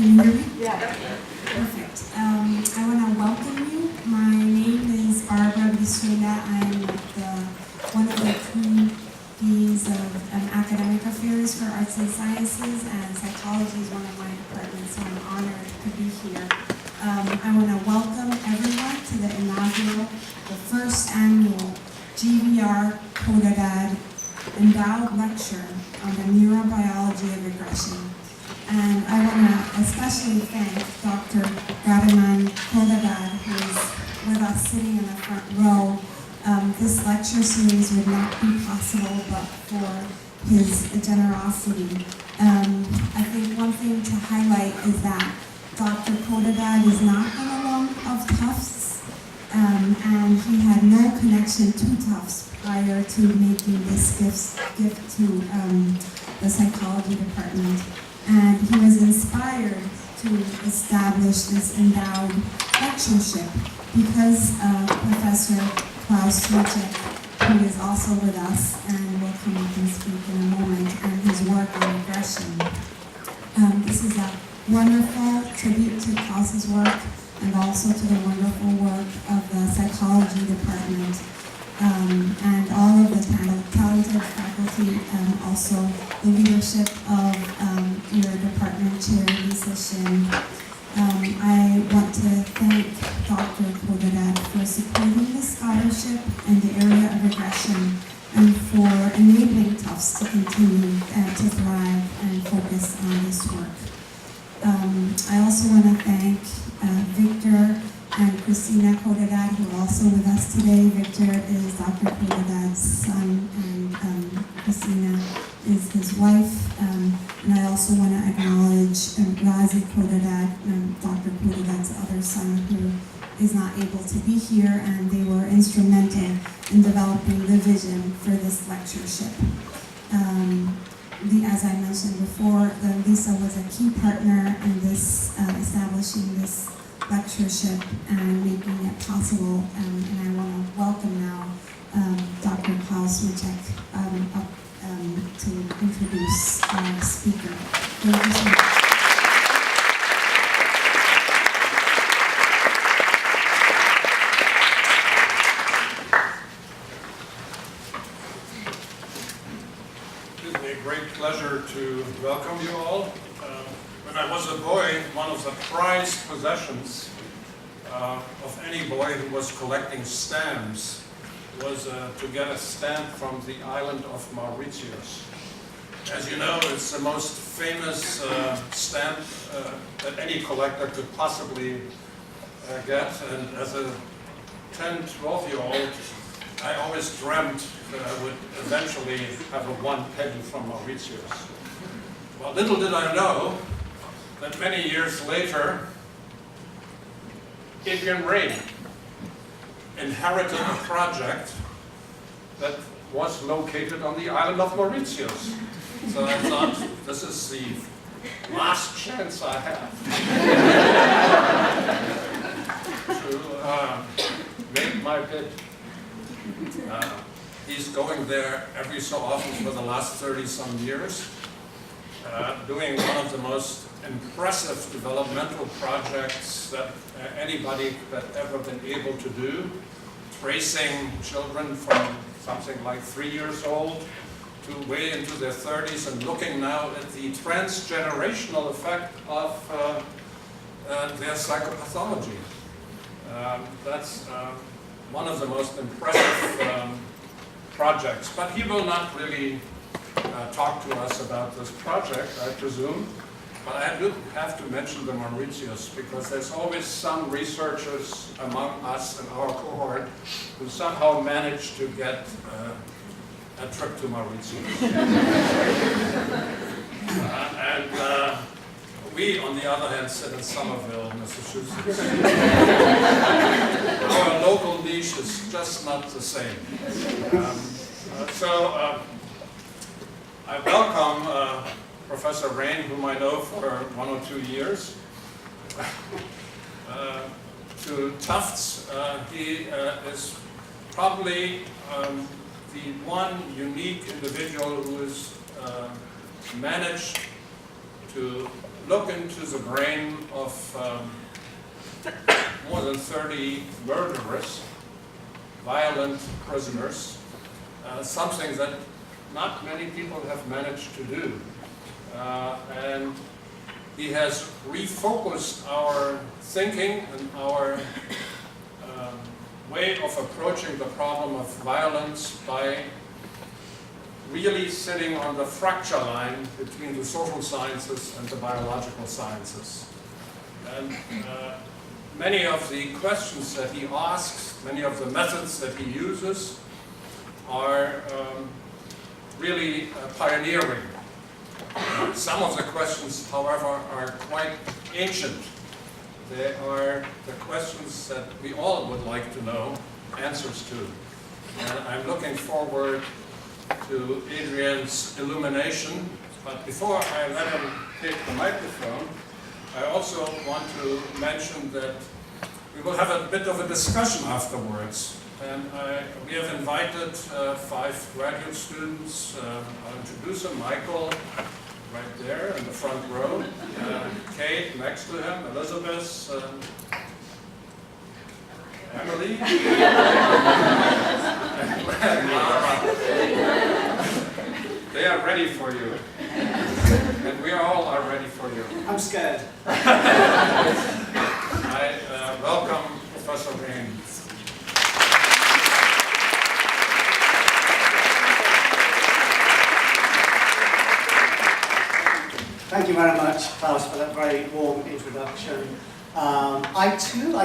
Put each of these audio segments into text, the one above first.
Can you hear me? Yeah. Perfect. I want to welcome you. My name is Barbara Bisuela. I'm one of the two deans of academic affairs for arts and sciences, and psychology is one of my departments, so I'm honored to be here. I want to welcome everyone to the inaugural, the first annual G.V.R. Khodadad Endowed lecture on the neurobiology of regression. And I want to especially thank Dr. Raine Khodadad, who is with us sitting in the front row. This lecture series would not be possible but for his generosity. I think one thing to highlight is that Dr. Khodadad is not an alum of Tufts, and he had no connection to Tufts prior to making this gift to the psychology department. And he was inspired to establish this endowed lectureship because of Professor Klaus Schmidt, who is also with us and will come up and speak in a moment, and his work on regression. This is a wonderful tribute to Klaus's work and also to the wonderful work of the psychology department and all of the talented faculty, and also the leadership of your department chair, Lisa Shin. I want to thank Dr. Khodadad for supporting the scholarship in the area of regression and for enabling Tufts to continue to thrive and focus on this work. I also want to thank Victor and Christina Khodadad, who are also with us today. Victor is Dr. Khodadad's son, and Christina is his wife. And I also want to acknowledge Razi Khodadad, Dr. Khodadad's other son, who is not able to be here, and they were instrumental in developing the vision for this lectureship. As I mentioned before, Lisa was a key partner in this, establishing this lectureship and making it possible. And I want to welcome now Dr. Klaus Schmidt up to introduce our speaker. Thank you so much. It gives me a great pleasure to welcome you all. When I was a boy, one of the prized possessions of any boy who was collecting stamps was to get a stamp from the island of Mauritius. As you know, it's the most famous stamp that any collector could possibly get, and as a 10, 12-year-old, I always dreamt that I would eventually have a 1 penny from Mauritius. Well, little did I know that many years later, Raine inherited a project that was located on the island of Mauritius. So I thought, this is the last chance I have to make my bid. He's going there every so often for the last 30-some years, doing one of the most impressive developmental projects that anybody had ever been able to do, tracing children from something like 3 years old to way into their 30s and looking now at the transgenerational effect of their psychopathology. That's one of the most impressive projects, but he will not really talk to us about this project, I presume. But I do have to mention the Mauritius because there's always some researchers among us in our cohort who somehow manage to get a trip to Mauritius. And we, on the other hand, sit in Somerville, Massachusetts. Our local niche is just not the same. I welcome Professor Raine, whom I know for 1 or 2 years, to Tufts. He is probably the one unique individual who has managed to look into the brain of more than 30 murderers, violent prisoners, something that not many people have managed to do. And he has refocused our thinking and our way of approaching the problem of violence by really sitting on the fracture line between the social sciences and the biological sciences. And many of the questions that he asks, many of the methods that he uses are really pioneering. Some of the questions, however, are quite ancient. They are the questions that we all would like to know answers to. And I'm looking forward to Adrian's illumination. But before I let him take the microphone, I also want to mention that we will have a bit of a discussion afterwards. And we have invited 5 graduate students. I'll introduce them. Michael, right there in the front row. Kate next to him. Elizabeth. Emily. And Lara. They are ready for you. And we all are ready for you. I'm scared. I welcome Professor Raine. Thank you very much, Klaus, for that very warm introduction. I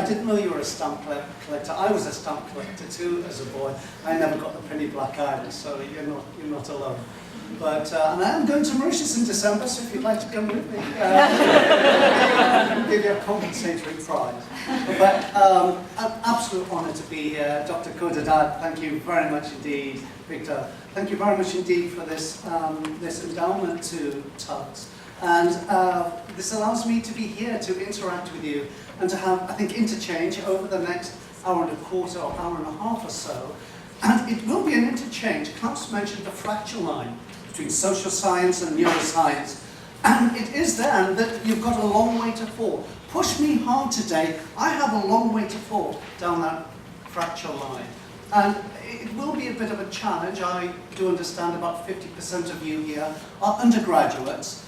didn't know you were a stamp collector. I was a stamp collector too as a boy. I never got the penny black iris, so you're not alone. But and I am going to Mauritius in December, so if you'd like to come with me, I'll give you a compensatory prize. But an absolute honour to be here, Dr. Khodadad. Thank you very much indeed, Victor. Thank you very much indeed for this this endowment to Tufts. And this allows me to be here to interact with you and to have, I think, interchange over the next hour and a quarter or hour and a half or so. And it will be an interchange. Klaus mentioned the fracture line between social science and neuroscience. And it is there that you've got a long way to fall. Push me hard today. I have a long way to fall down that fracture line. And it will be a bit of a challenge. I do understand about 50% of you here are undergraduates.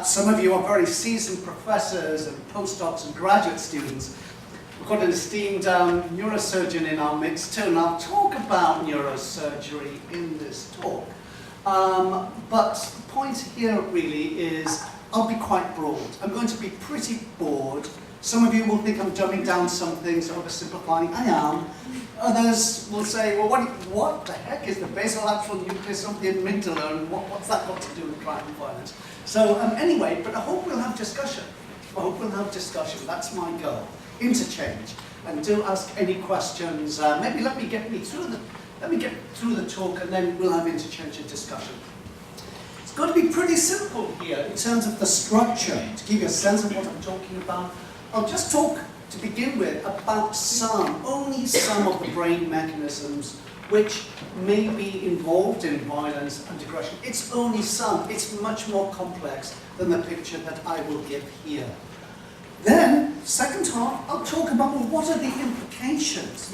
Some of you are very seasoned professors and postdocs and graduate students. We've got an esteemed neurosurgeon in our midst too, and I'll talk about neurosurgery in this talk. But the point here really is I'll be quite broad. I'm going to be pretty broad. Some of you will think I'm dumbing down some things, oversimplifying. I am. Others will say, well, what the heck is the basolateral nucleus of the amygdala, and what's that got to do with crime and violence? So anyway, but I hope we'll have discussion. I hope we'll have discussion. That's my goal. Interchange. And do ask any questions. Maybe let me get through the talk, and then we'll have interchange and discussion. It's got to be pretty simple here in terms of the structure, to give you a sense of what I'm talking about. I'll just talk, to begin with, about only some of the brain mechanisms which may be involved in violence and aggression. It's only some. It's much more complex than the picture that I will give here. Then, second half, I'll talk about, well, what are the implications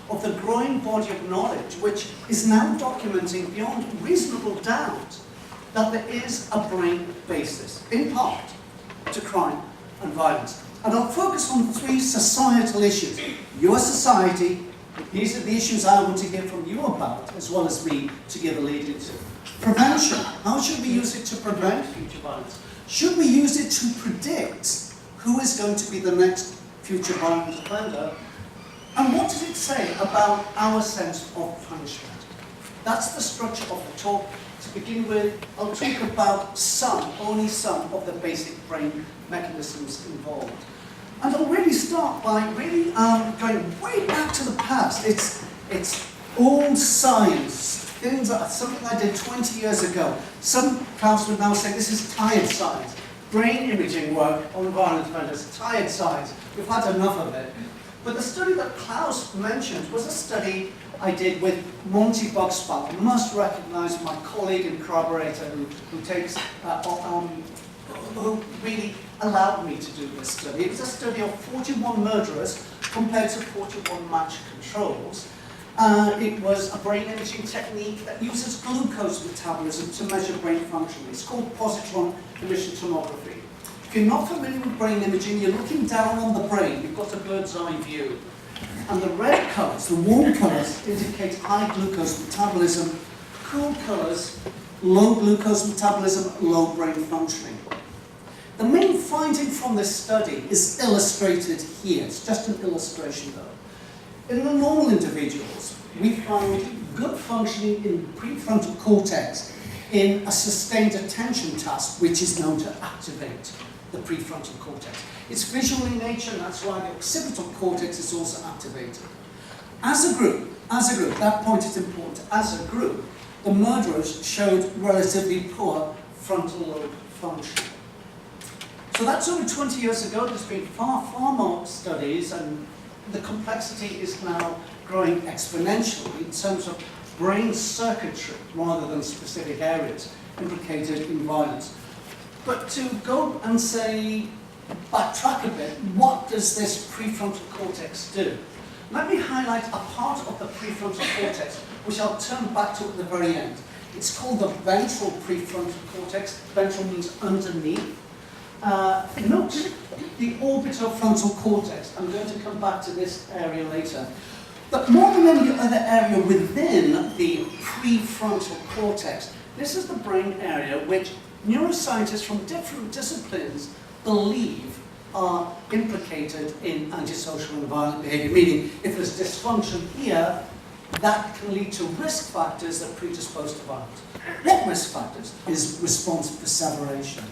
of the growing body of knowledge which is now documenting beyond reasonable doubt that there is a brain basis, in part, to crime and violence. And I'll focus on 3 societal issues. Your society, these are the issues I want to hear from you about, as well as me to give a lead into. Prevention. How should we use it to prevent future violence? Should we use it to predict who is going to be the next future violent offender? And what does it say about our sense of punishment? That's the structure of the talk. To begin with, I'll talk about only some of the basic brain mechanisms involved. And I'll really start by going way back to the past. It's old science, something I did 20 years ago. Some Klaus would now say this is tired science. Brain imaging work on violent offenders, tired science. We've had enough of it. But the study that Klaus mentioned was a study I did with Monty Buxbaum. You must recognize my colleague and corroborator who takes who really allowed me to do this study. It was a study of 41 murderers compared to 41 matched controls. It was a brain imaging technique that uses glucose metabolism to measure brain function. It's called positron emission tomography. If you're not familiar with brain imaging, you're looking down on the brain. You've got a bird's eye view. And the red colours, the warm colours, indicate high glucose metabolism. Cool colours, low glucose metabolism, low brain functioning. The main finding from this study is illustrated here. It's just an illustration though. In the normal individuals, we found good functioning in the prefrontal cortex in a sustained attention task, which is known to activate the prefrontal cortex. It's visual in nature, and that's why the occipital cortex is also activated. As a group, that point is important, as a group, the murderers showed relatively poor frontal lobe function. So that's over 20 years ago. There's been far more studies, and the complexity is now growing exponentially in terms of brain circuitry rather than specific areas implicated in violence. But to go and say, backtrack a bit, what does this prefrontal cortex do? Let me highlight a part of the prefrontal cortex, which I'll turn back to at the very end. It's called the ventral prefrontal cortex. Ventral means underneath. Note the orbitofrontal cortex. I'm going to come back to this area later. But more than any other area within the prefrontal cortex, this is the brain area which neuroscientists from different disciplines believe are implicated in antisocial and violent behavior. Meaning, if there's dysfunction here, that can lead to risk factors that predispose to violence. What risk factors? Is response perseveration.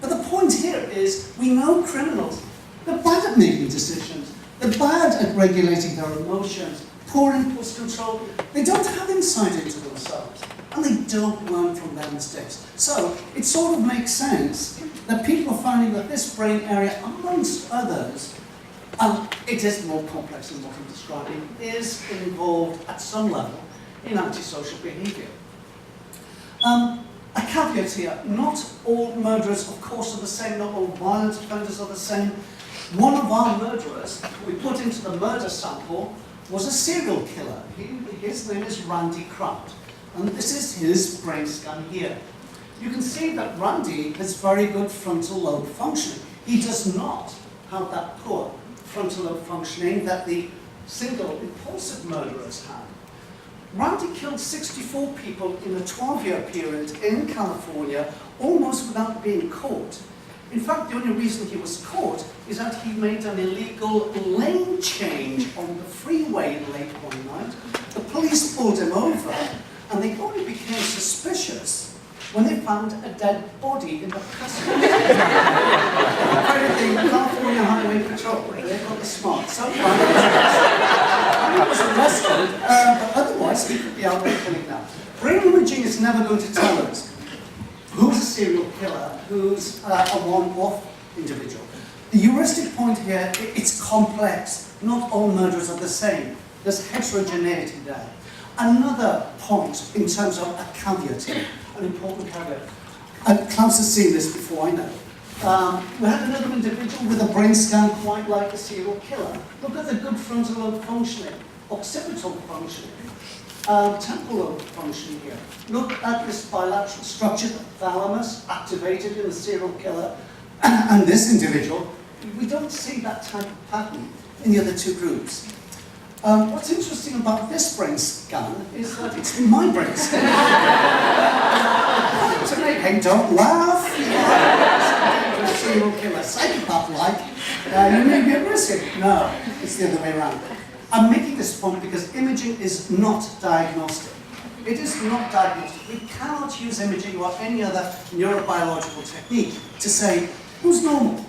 But the point here is, we know criminals, they're bad at making decisions, they're bad at regulating their emotions, poor impulse control, they don't have insight into themselves, and they don't learn from their mistakes. So, it sort of makes sense that people are finding that this brain area, amongst others, and it is more complex than what I'm describing, is involved at some level in antisocial behaviour. A caveat here, not all murderers, of course, are the same, not all violent offenders are the same. One of our murderers, we put into the murder sample, was a serial killer. His name is Randy Kraft, and this is his brain scan here. You can see that Randy has very good frontal lobe functioning. He does not have that poor frontal lobe functioning that the single impulsive murderers had. Randy killed 64 people in a 12-year period in California, almost without being caught. In fact, the only reason he was caught is that he made an illegal lane change on the freeway late one night. The police pulled him over, and they only became suspicious when they found a dead body in the passenger. Crediting California Highway Patrol, they got the smart. So he was arrested, but otherwise he could be out there killing now. Brain imaging is never going to tell us who's a serial killer, who's a one-off individual. The heuristic point here, it's complex. Not all murderers are the same. There's heterogeneity there. Another point in terms of a caveat here, an important caveat. And Klaus has seen this before, I know. We had another individual with a brain scan quite like a serial killer. Look at the good frontal lobe functioning, occipital functioning, temporal lobe functioning here. Look at this bilateral structure, the thalamus, activated in the serial killer, and this individual. We don't see that type of pattern in the other two groups. What's interesting about this brain scan is that it's my brain scan. Hey, don't laugh. You're a serial killer, psychopath-like. You may be at risk. No, it's the other way around. I'm making this point because imaging is not diagnostic. It is not diagnostic. We cannot use imaging or any other neurobiological technique to say, who's normal?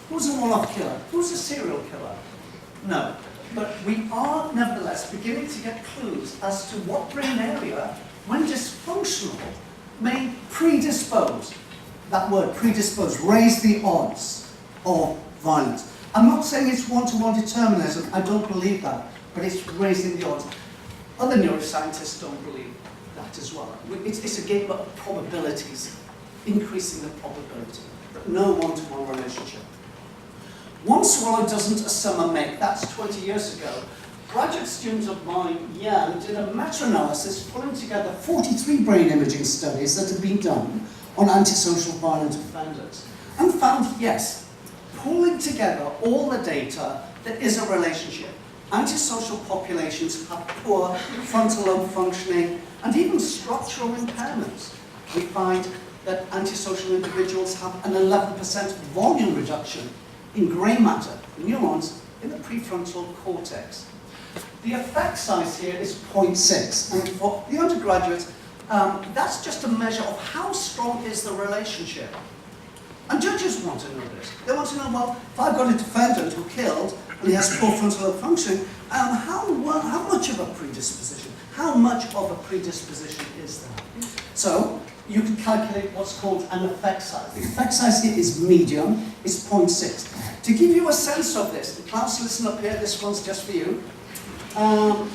Who's a one-off killer? Who's a serial killer? No. But we are, nevertheless, beginning to get clues as to what brain area, when dysfunctional, may predispose, that word, predispose, raise the odds of violence. I'm not saying it's one-to-one determinism, I don't believe that, but it's raising the odds. Other neuroscientists don't believe that as well. It's a game of probabilities, increasing the probability. but no one-to-one relationship. One swallow doesn't a summer make. That's 20 years ago. Graduate students of mine, did a meta-analysis pulling together 43 brain imaging studies that had been done on antisocial violent offenders, and found, yes, pulling together all the data, there is a relationship. Antisocial populations have poor frontal lobe functioning and even structural impairments. We find that antisocial individuals have an 11% volume reduction in grey matter, neurons, in the prefrontal cortex. The effect size here is 0.6, and for the undergraduates, that's just a measure of how strong is the relationship. And judges want to know this. They want to know, well, if I've got a defendant who killed and he has poor frontal lobe functioning, how much of a predisposition? How much of a predisposition is there? So you can calculate what's called an effect size. The effect size here is medium, it's 0.6. To give you a sense of this, Klaus, listen up here, this one's just for you. I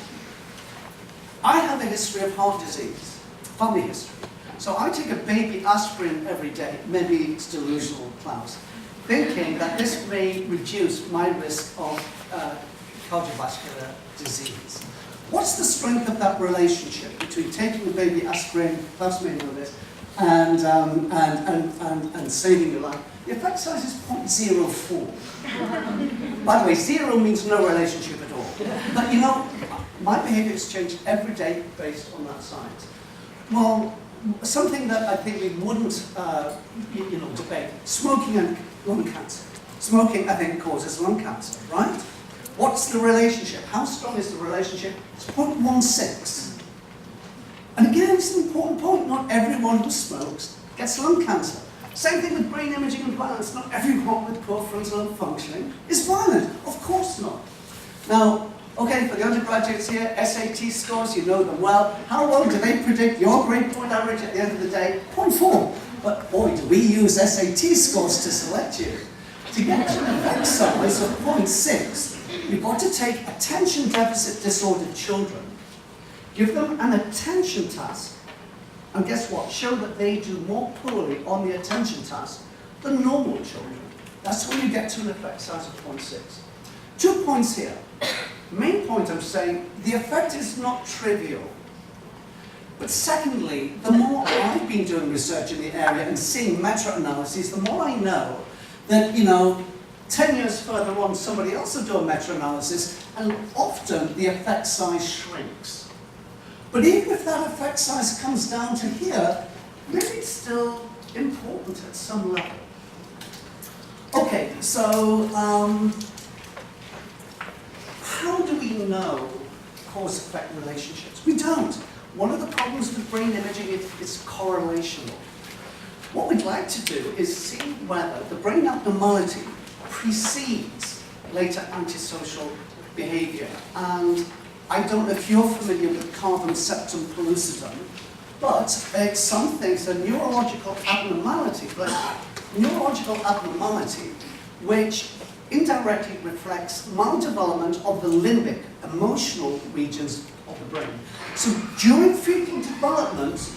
have a history of heart disease, family history. So I take a baby aspirin every day, maybe it's delusional, Klaus, thinking that this may reduce my risk of cardiovascular disease. What's the strength of that relationship between taking a baby aspirin, Klaus may know this, and saving your life? The effect size is 0.04. By the way, 0 means no relationship at all. But you know, my behavior has changed every day based on that science. Well, something that I think we wouldn't debate, smoking and lung cancer. Smoking, I think, causes lung cancer, right? What's the relationship? How strong is the relationship? It's 0.16. And again, it's an important point. Not everyone who smokes gets lung cancer. Same thing with brain imaging and violence. Not everyone with poor frontal lobe functioning is violent. Of course not. Now, okay, for the undergraduates here, SAT scores, you know them well. How well do they predict your grade point average at the end of the day? 0.4. But boy, do we use SAT scores to select you. To get to an effect size of 0.6, you've got to take attention deficit disordered children, give them an attention task, and guess what? Show that they do more poorly on the attention task than normal children. That's when you get to an effect size of 0.6. 2 points here. Main point I'm saying, the effect is not trivial. But secondly, the more I've been doing research in the area and seeing meta-analyses, the more I know that, 10 years further on, somebody else will do a meta-analysis, and often the effect size shrinks. But even if that effect size comes down to here, maybe it's still important at some level. Okay, so how do we know cause-effect relationships? We don't. One of the problems with brain imaging is correlational. What we'd like to do is see whether the brain abnormality precedes later antisocial behavior. And I don't know if you're familiar with carbon septum pellucidum, but it's something, it's a neurological abnormality, which indirectly reflects maldevelopment of the limbic, emotional regions of the brain. So during fetal development,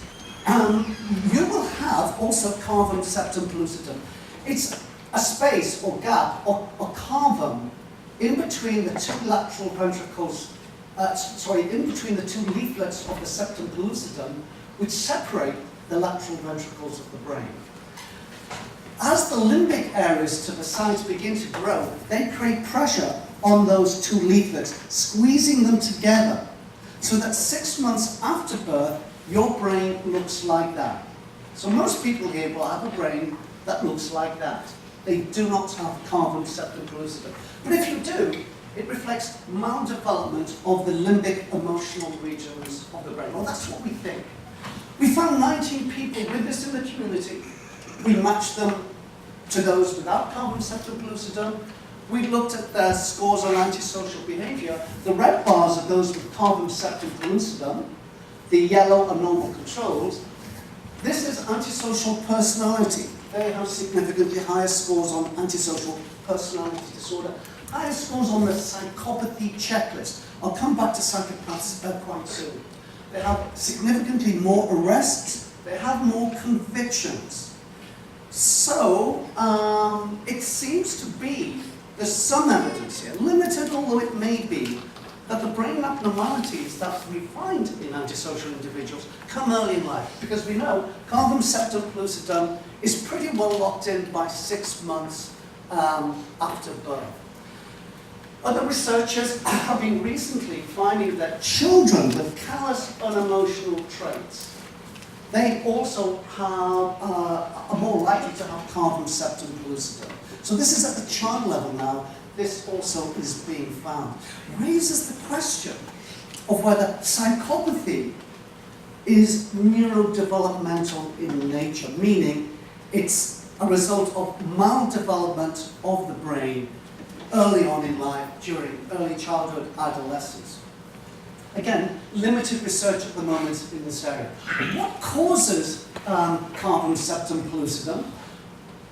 you will have also carbon septum pellucidum. It's a space or gap or cavum in between the two lateral ventricles, in between the two leaflets of the septum pellucidum, which separate the lateral ventricles of the brain. As the limbic areas to the sides begin to grow, they create pressure on those two leaflets, squeezing them together, so that 6 months after birth, your brain looks like that. So most people here will have a brain that looks like that. They do not have carbon septum pellucidum. But if you do, it reflects maldevelopment of the limbic emotional regions of the brain. Well, that's what we think. We found 19 people with this in the community. We matched them to those without carbon septum pellucidum. We looked at their scores on antisocial behavior. The red bars are those with carbon septum pellucidum. The yellow are normal controls. This is antisocial personality. They have significantly higher scores on antisocial personality disorder, higher scores on the psychopathy checklist. I'll come back to psychopaths quite soon. They have significantly more arrests. They have more convictions. So, it seems to be, there's some evidence here, limited although it may be, that the brain abnormalities that we find in antisocial individuals come early in life. Because we know carbon septum pellucidum is pretty well locked in by 6 months after birth. Other researchers have been recently finding that children with callous unemotional traits, they also are more likely to have carbon septum pellucidum. So this is at the child level now. This also is being found. Raises the question of whether psychopathy is neurodevelopmental in nature, meaning it's a result of maldevelopment of the brain early on in life, during early childhood, adolescence. Again, limited research at the moment in this area. What causes carbon septum pellucidum?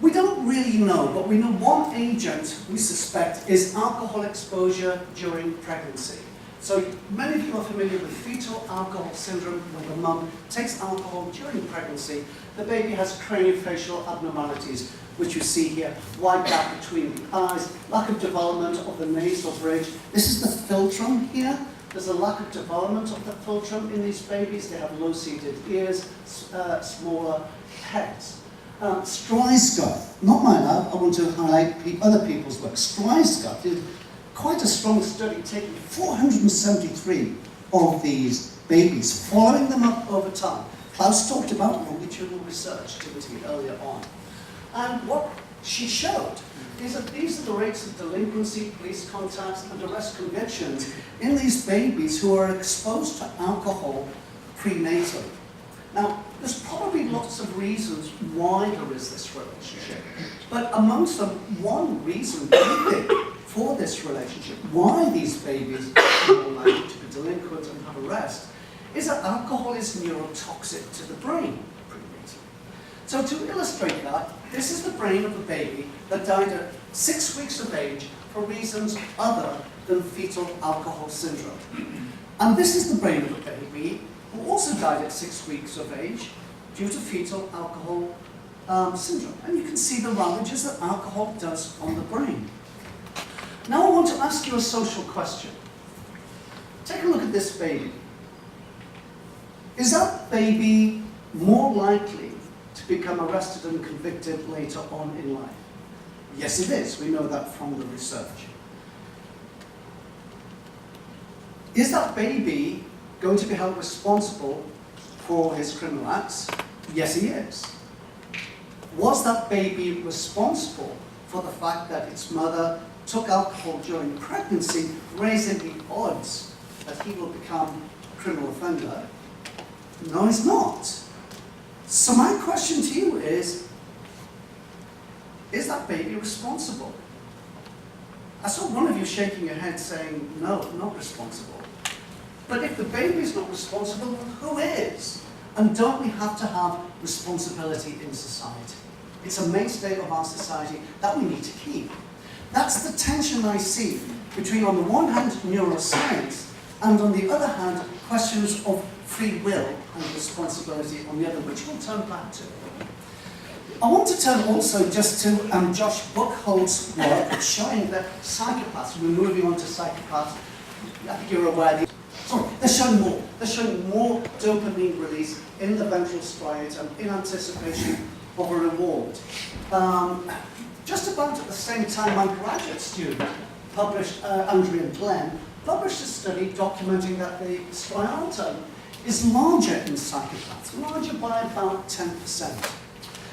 We don't really know, but we know one agent we suspect is alcohol exposure during pregnancy. So many of you are familiar with fetal alcohol syndrome, when the mum takes alcohol during pregnancy. The baby has craniofacial abnormalities, which you see here, wide gap between the eyes, lack of development of the nasal bridge. This is the philtrum here. There's a lack of development of the philtrum in these babies. They have low-seated ears, smaller heads. Streisgard, not my lab, I want to highlight other people's work. Streisgard did quite a strong study, taking 473 of these babies, following them up over time. Klaus talked about longitudinal research activity earlier on. And what she showed is that these are the rates of delinquency, police contacts, and arrest convictions in these babies who are exposed to alcohol prenatally. Now, there's probably lots of reasons why there is this relationship. But amongst them, one reason we think for this relationship, why these babies are more likely to be delinquent and have arrest, is that alcohol is neurotoxic to the brain prenatally. So to illustrate that, this is the brain of a baby that died at 6 weeks of age for reasons other than fetal alcohol syndrome. And this is the brain of a baby who also died at 6 weeks of age due to fetal alcohol syndrome. And you can see the ravages that alcohol does on the brain. Now I want to ask you a social question. Take a look at this baby. Is that baby more likely to become arrested and convicted later on in life? Yes, it is. We know that from the research. Is that baby going to be held responsible for his criminal acts? Yes, he is. Was that baby responsible for the fact that its mother took alcohol during pregnancy, raising the odds that he will become a criminal offender? No, he's not. So my question to you is that baby responsible? I saw one of you shaking your head saying, no, not responsible. But if the baby is not responsible, then who is? And don't we have to have responsibility in society? It's a mainstay of our society that we need to keep. That's the tension I see between, on the one hand, neuroscience, and on the other hand, questions of free will and responsibility on the other, which we'll turn back to. I want to turn also just to Josh Buchholz's work showing that psychopaths, we're moving on to psychopaths, I think you're aware, they're showing more dopamine release in the ventral striatum in anticipation of a reward. Just about at the same time, my graduate student published, Adrian, published a study documenting that the striatum is larger in psychopaths, larger by about 10%.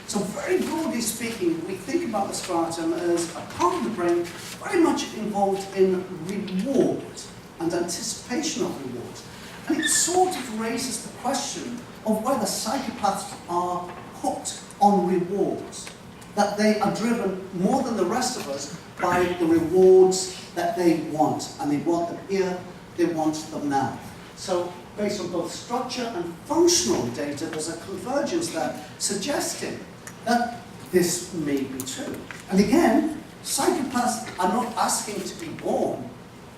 So very broadly speaking, we think about the striatum as a part of the brain very much involved in reward and anticipation of rewards. And it sort of raises the question of whether psychopaths are hooked on rewards, that they are driven more than the rest of us by the rewards that they want. And they want them here, they want them now. So based on both structure and functional data, there's a convergence there suggesting that this may be true. And again, psychopaths are not asking to be born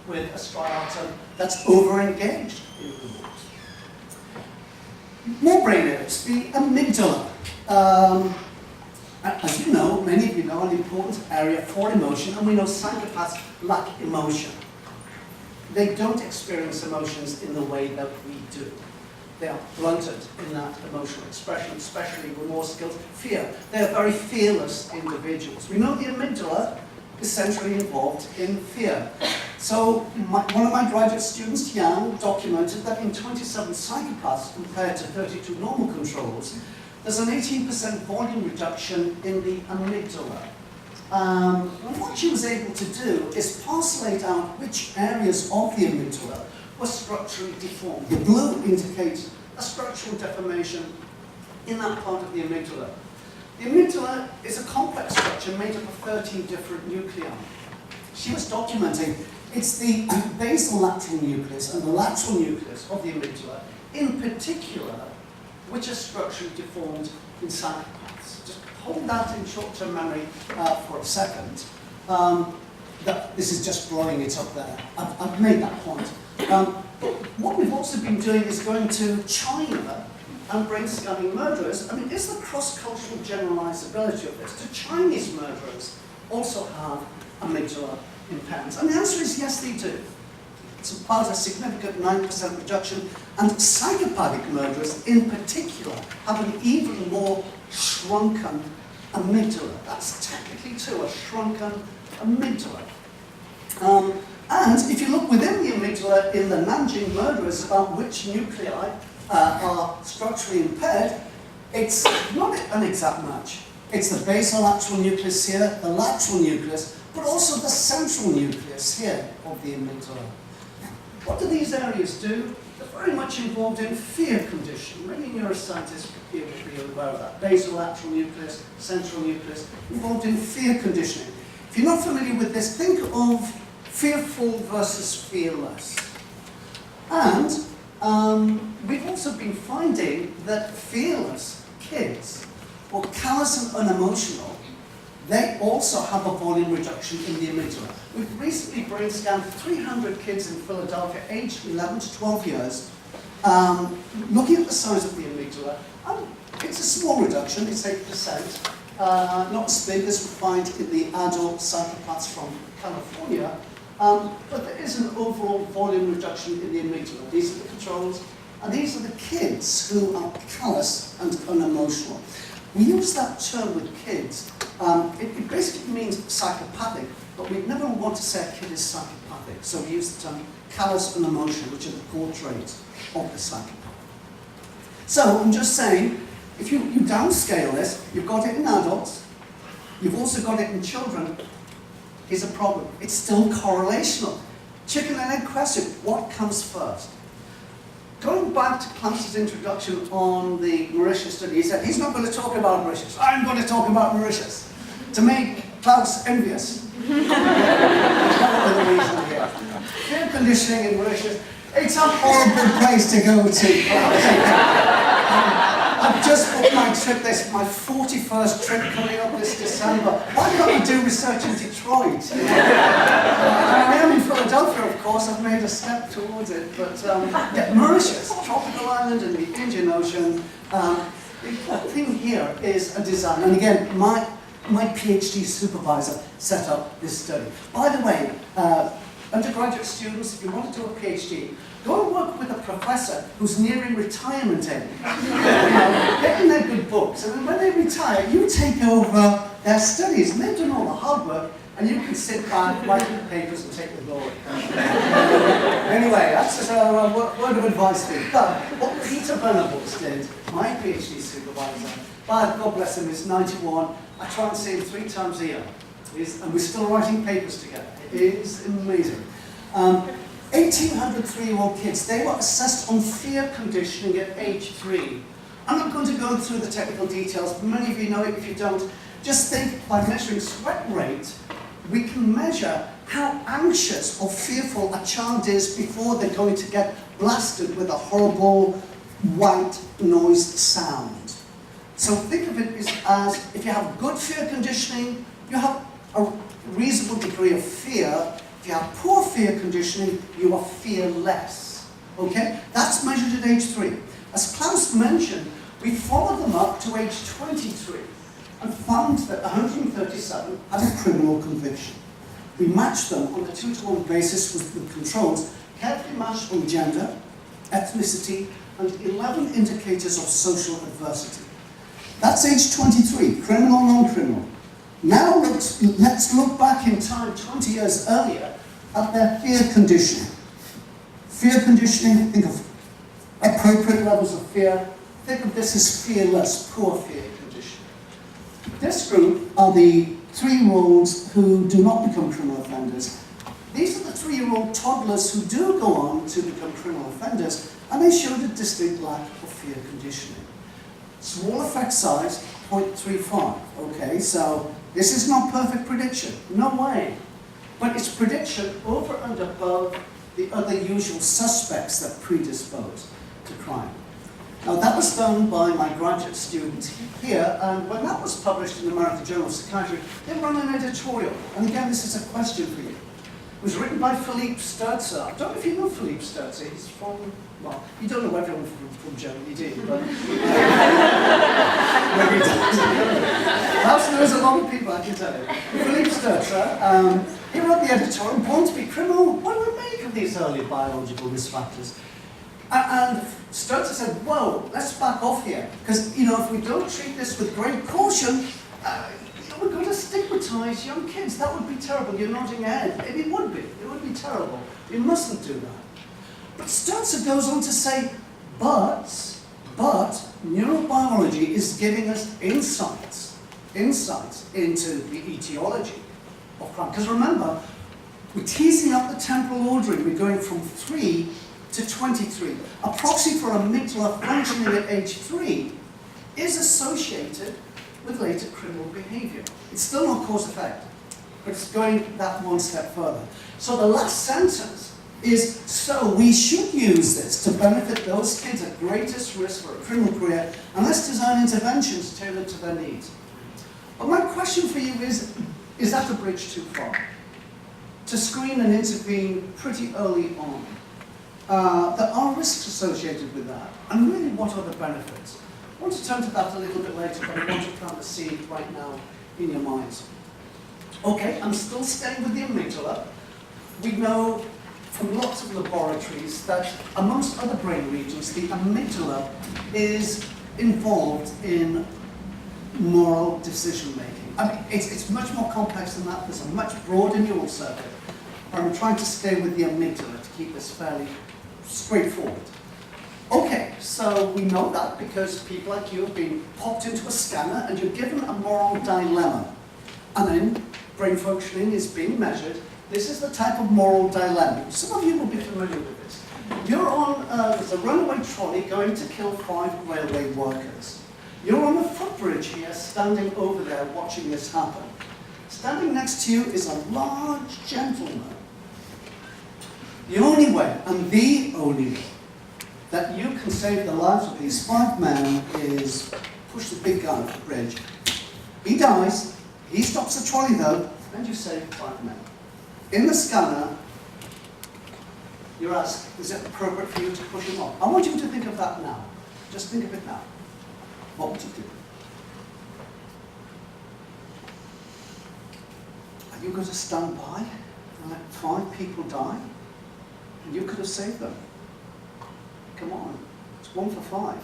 with a striatum that's over-engaged in rewards. More brain areas, the amygdala. as you know, many of you know, an important area for emotion, and we know psychopaths lack emotion. They don't experience emotions in the way that we do. They are blunted in that emotional expression, especially with more skills. Fear. They are very fearless individuals. We know the amygdala is centrally involved in fear. So one of my graduate students, Yang, documented that in 27 psychopaths compared to 32 normal controls, there's an 18% volume reduction in the amygdala. And what she was able to do is parcelate out which areas of the amygdala were structurally deformed. The blue indicates a structural deformation in that part of the amygdala. The amygdala is a complex structure made up of 13 different nuclei. She was documenting it's the basolateral nucleus and the lateral nucleus of the amygdala, in particular, which are structurally deformed in psychopaths. Just hold that in short-term memory for a second. This is just drawing it up there. I've made that point. But what we've also been doing is going to China and brain scanning murderers. I mean, is the cross-cultural generalizability of this? Do Chinese murderers also have amygdala impairments? And the answer is yes, they do. It's about a significant 9% reduction, and psychopathic murderers in particular have an even more shrunken amygdala. That's technically too, a shrunken amygdala. And if you look within the amygdala in the Nanjing murderers about which nuclei are structurally impaired, it's not an exact match. It's the basolateral nucleus here, the lateral nucleus, but also the central nucleus here of the amygdala. What do these areas do? They're very much involved in fear conditioning. Many neuroscientists will be aware of that. Basolateral nucleus, central nucleus, involved in fear conditioning. If you're not familiar with this, think of fearful versus fearless. And we've also been finding that fearless kids, or callous and unemotional, they also have a volume reduction in the amygdala. We've recently brain scanned 300 kids in Philadelphia, aged 11 to 12 years, looking at the size of the amygdala. It's a small reduction, it's 8%, not as big as we find in the adult psychopaths from California, but there is an overall volume reduction in the amygdala. These are the controls, and these are the kids who are callous and unemotional. We use that term with kids. It basically means psychopathic, but we never want to say a kid is psychopathic. So we use the term callous and emotional, which are the core traits of the psychopath. So I'm just saying, if you downscale this, you've got it in adults, you've also got it in children. Here's a problem. It's still correlational. Chicken and egg question, what comes first? Going back to Klaus's introduction on the Mauritius study, he said he's not going to talk about Mauritius. I'm going to talk about Mauritius to make Klaus envious. Fear conditioning in Mauritius, it's a horrible place to go to. I've just booked my trip, my 41st trip coming up this December. Why can't we do research in Detroit? I am in Philadelphia, of course. I've made a step towards it. But yeah, Mauritius, tropical island in the Indian Ocean. The important thing here is a design. And again, my Ph.D. supervisor set up this study. By the way, undergraduate students, if you want to do a Ph.D., go and work with a professor who's nearing retirement age. Get in their good books, and then when they retire, you take over their studies, and they've done all the hard work, and you can sit back, write the papers, and take the glory. Anyway, that's just a word of advice to you. But what Peter Venables did, my PhD supervisor, God bless him, is 91. I try and see him 3 times a year. And we're still writing papers together. It is amazing. 1,800 3-year-old kids, they were assessed on fear conditioning at age 3. I'm not going to go through the technical details, but many of you know it. If you don't, just think by measuring sweat rate, we can measure how anxious or fearful a child is before they're going to get blasted with a horrible white noise sound. So think of it as if you have good fear conditioning, you have a reasonable degree of fear. If you have poor fear conditioning, you are fearless. Okay? That's measured at age 3. As Klaus mentioned, we follow them up to age 23. and found that 137 had a criminal conviction. We matched them on a 2-to-1 basis with controls, carefully matched on gender, ethnicity, and 11 indicators of social adversity. That's age 23, criminal, non-criminal. Now let's look back in time 20 years earlier at their fear conditioning. Fear conditioning, think of appropriate levels of fear. Think of this as fearless, poor fear conditioning. This group are the 3-year-olds who do not become criminal offenders. These are the 3-year-old toddlers who do go on to become criminal offenders, and they showed a distinct lack of fear conditioning. Small effect size, 0.35. Okay, so this is not perfect prediction. No way. But it's prediction over and above the other usual suspects that predispose to crime. Now that was done by my graduate students here, and when that was published in the American Journal of Psychiatry, they ran an editorial. And again, this is a question for you. It was written by Philippe Sturzer. I don't know if you know Philippe Sturzer. He's from, well, you don't know everyone from Germany, do you? But maybe you don't. Perhaps knows a lot of people, I can tell you. Philippe Sturzer, he wrote the editorial, Born to be Criminal, what do we make of these early biological risk factors? And Sturzer said, whoa, let's back off here. Because, if we don't treat this with great caution, we're going to stigmatize young kids. That would be terrible. You're nodding your head. It would be. It would be terrible. We mustn't do that. But Sturzer goes on to say, but neurobiology is giving us insights into the etiology of crime. Because remember, we're teasing up the temporal ordering. We're going from 3 to 23. A proxy for amygdala functioning at age 3 is associated with later criminal behavior. It's still not cause-effect, but it's going that one step further. So the last sentence is, so we should use this to benefit those kids at greatest risk for a criminal career, and let's design interventions tailored to their needs. But my question for you is that a bridge too far? To screen and intervene pretty early on. There are risks associated with that, and really what are the benefits? I want to turn to that a little bit later, but I want to plant the seed right now in your minds. Okay, I'm still staying with the amygdala. We know from lots of laboratories that amongst other brain regions, the amygdala is involved in moral decision making. I mean, it's much more complex than that. There's a much broader neural circuit. But I'm trying to stay with the amygdala to keep this fairly straightforward. Okay, so we know that because people like you have been popped into a scanner and you're given a moral dilemma. And then brain functioning is being measured. This is the type of moral dilemma. Some of you will be familiar with this. You're on there's a runaway trolley going to kill 5 railway workers. You're on a footbridge here, standing over there watching this happen. Standing next to you is a large gentleman. The only way, and the only way, that you can save the lives of these 5 men is push the big guy off the bridge. He dies, he stops the trolley though, and you save 5 men. In the scanner, you're asked, is it appropriate for you to push him off? I want you to think of that now. Just think of it now. What would you do? Are you going to stand by and let 5 people die? And you could have saved them. Come on, it's 1 for 5.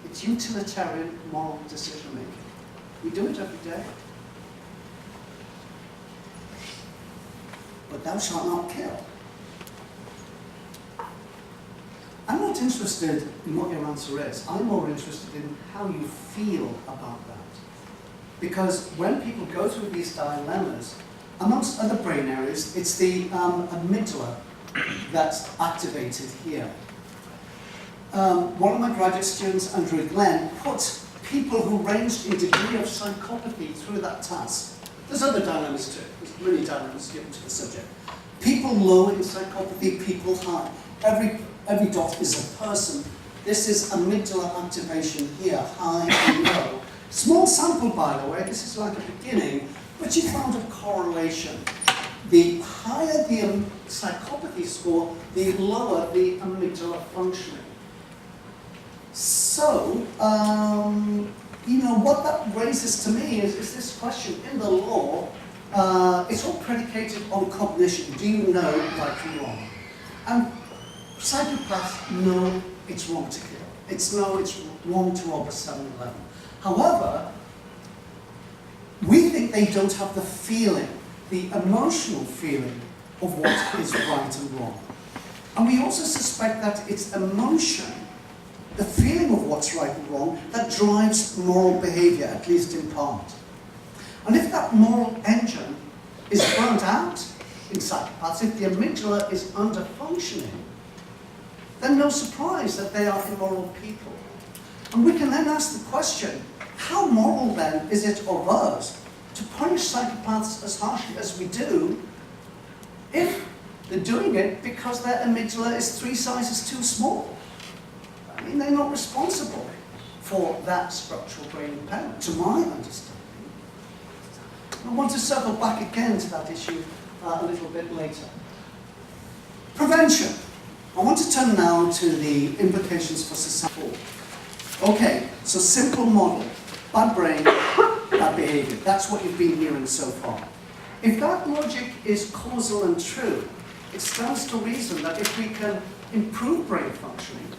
It's utilitarian moral decision making. We do it every day. But thou shalt not kill. I'm not interested in what your answer is. I'm more interested in how you feel about that. Because when people go through these dilemmas, amongst other brain areas, it's the amygdala that's activated here. One of my graduate students, Andrew Glenn, put people who ranged in degree of psychopathy through that task. There's other dilemmas too. There's many dilemmas given to the subject. People low in psychopathy, people high. Every dot is a person. This is amygdala activation here, high and low. Small sample, by the way, this is like a beginning, but you found a correlation. The higher the psychopathy score, the lower the amygdala functioning. So, you know, what that raises to me is this question. In the law, it's all predicated on cognition. Do you know right from wrong? And psychopaths know it's wrong to kill. It's wrong to rob a 7-Eleven. However, we think they don't have the feeling, the emotional feeling of what is right and wrong. And we also suspect that it's emotion, the feeling of what's right and wrong, that drives moral behavior, at least in part. And if that moral engine is burnt out in psychopaths, if the amygdala is under-functioning, then no surprise that they are immoral people. And we can then ask the question, how moral then is it of us to punish psychopaths as harshly as we do if they're doing it because their amygdala is 3 sizes too small? I mean, they're not responsible for that structural brain impairment, to my understanding. I want to circle back again to that issue a little bit later. Prevention. I want to turn now to the implications for society. Okay, so simple model. Bad brain, bad behavior. That's what you've been hearing so far. If that logic is causal and true, it stands to reason that if we can improve brain functioning,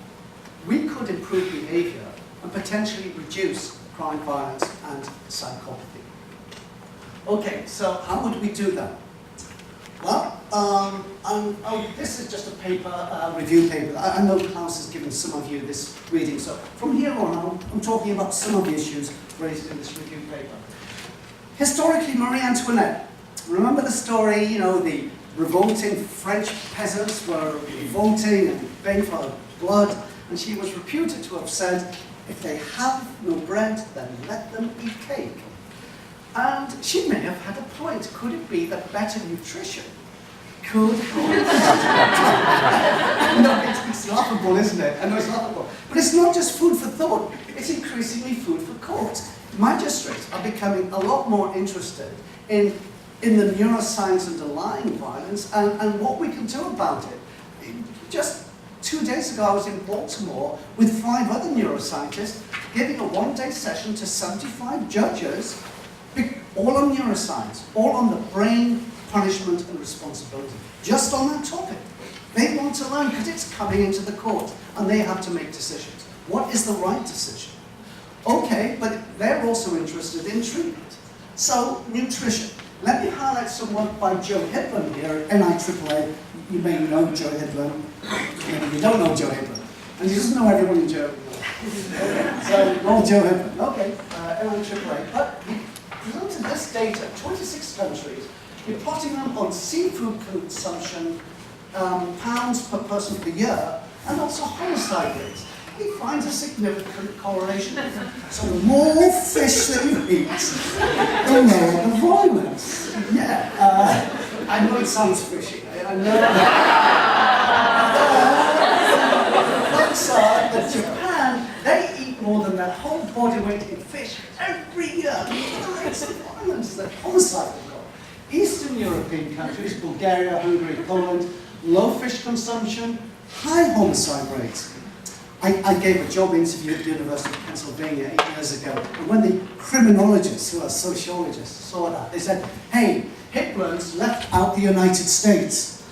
we could improve behavior and potentially reduce crime, violence, and psychopathy. Okay, so how would we do that? Well, this is just a paper, review paper. I know Klaus has given some of you this reading, so from here on, I'm talking about some of the issues raised in this review paper. Historically, Marie Antoinette, remember the story, you know, the revolting French peasants were revolting and begging for blood, and she was reputed to have said, if they have no bread, then let them eat cake. And she may have had a point. Could it be that better nutrition could help? No, it's laughable, isn't it? I know it's laughable. But it's not just food for thought, it's increasingly food for court. Magistrates are becoming a lot more interested in the neuroscience underlying violence and what we can do about it. Just 2 days ago, I was in Baltimore with 5 other neuroscientists giving a 1-day session to 75 judges, all on neuroscience, all on the brain, punishment, and responsibility. Just on that topic. They want to learn because it's coming into the court, and they have to make decisions. What is the right decision? Okay, but they're also interested in treatment. So, nutrition. Let me highlight some work by Joe Hibben here at NIAAA. You may know Joe Hibben. Maybe you don't know Joe Hibben. And he doesn't know everyone in Germany. Okay, so, well, Joe Hibben. Okay, NIAAA. But he presented this data, 26 countries, you're plotting them on seafood consumption, pounds per person per year, and also homicide rates. He finds a significant correlation. So the more fish that you eat, the more the violence. Yeah, I know it sounds fishy. I know that. But Japan, they eat more than their whole body weight in fish every year. The rates of violence, the homicide they've got. Eastern European countries, Bulgaria, Hungary, Poland, low fish consumption, high homicide rates. I gave a job interview at the University of Pennsylvania 8 years ago, and when the criminologists, who are sociologists, saw that, they said, hey, Hitler's left out the United States.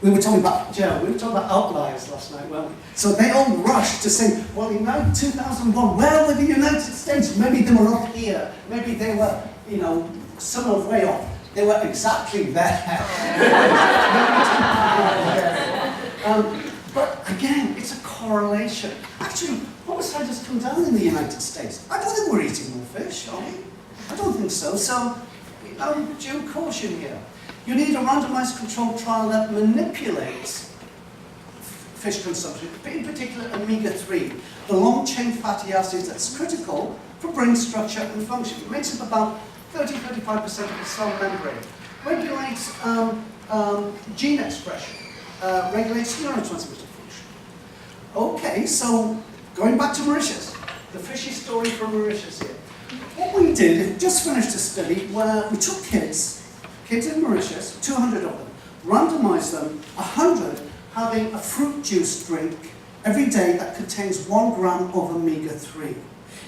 We were talking about, Joe, we were talking about outliers last night, weren't we? So they all rushed to say, well, in 2001, where were the United States? Maybe they were up here. Maybe they were, you know, somewhere way off. They were exactly there. But again, it's a correlation. Actually, homicide has come down in the United States. I don't think we're eating more fish, are we? I don't think so. So, you know, due caution here. You need a randomized controlled trial that manipulates fish consumption, in particular omega-3, the long-chain fatty acids that's critical for brain structure and function. It makes up about 30-35% of the cell membrane. Regulates gene expression, regulates neurotransmitter function. Okay, so going back to Mauritius, the fishy story from Mauritius here. What we did, just finished a study where we took kids in Mauritius, 200 of them, randomized them, 100 having a fruit juice drink every day that contains 1 gram of omega-3.